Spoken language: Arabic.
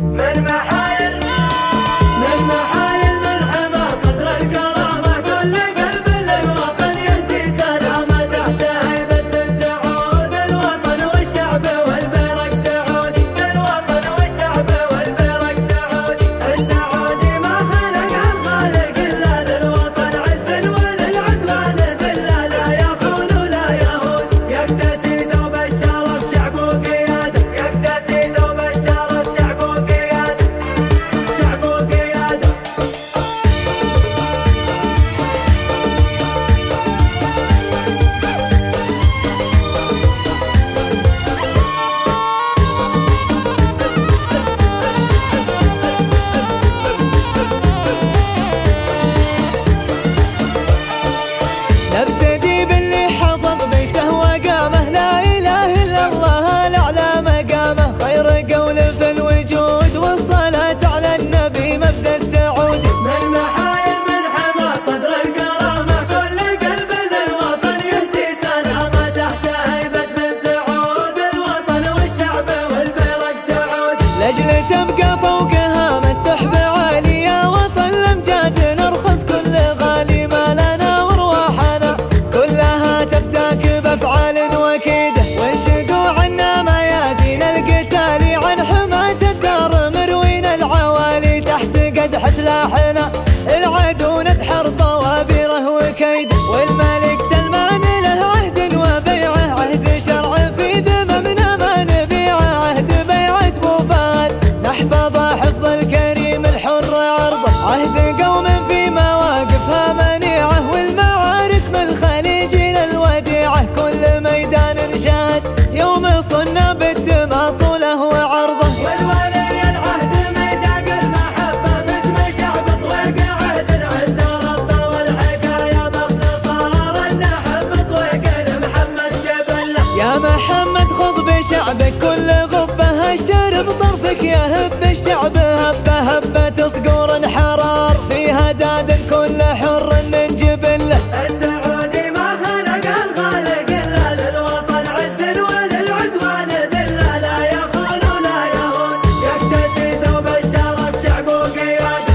من محايل من حمى صدر الكرامة كل قلب للوطن يهدي سلامة تحت هيبة بن سعود الوطن والشعب والبرق سعودي الوطن والشعب والبرق سعودي السعودي ما خلقها الخالق إلا للوطن عز وللعدوان ذلة لا يخون ولا يهون يكتسي ثوب الشرف شعب وقيادة يكتسي ثوب الشرف شعب وقيادة شعب وقيادة نبتدي باللي حفظ بيته وقامه لا إله إلا الله الأعلى مقامه خير قول في الوجود والصلاة على النبي مبدأ السعودي من محايل من حمى صدر الكرامة كل قلب للوطن يهدي سلامة تحت هيبة بن سعود الوطن والشعب والبرق سعودي لأجل تبقى فوقها السحب عالي يا وطن الأمجاد نرخص كل غالي ما لنا وارواحنا كلها تفداك بأفعال وكيدة وانشدوا عنا ميادين القتال عن حماة الدار مروين العوالي تحت قدح سلاحنا العدو ندحر طوابيره وكيده والملك سلمان له عهد وبيعه عهد شرع في ذممنا ما نبيعه عهد بيعة بوفال نحفظ حفظ الكريم الحر عرضه عهد قوم في مواقفها منيعه والمعارك من الخليج إلى الوديعة كل ميدان انشاد يوم صنا بالدماء طوله وعرضه والولي العهد ميثاق المحبة باسم شعب طويق عهد عند ربه والحكاية باختصار ان حب طويق لمحمد جبله يا محمد خذ بشعبك كل غبة الشرب طرفك يا هب الشعب هبة هبة صقور حرار فيها داد كل حر من جبله السعودي ما خلقها الخالق إلا للوطن عز وللعدوان ذلة لا يخون ولا يهون يكتسي ثوب الشرف شعب وقيادة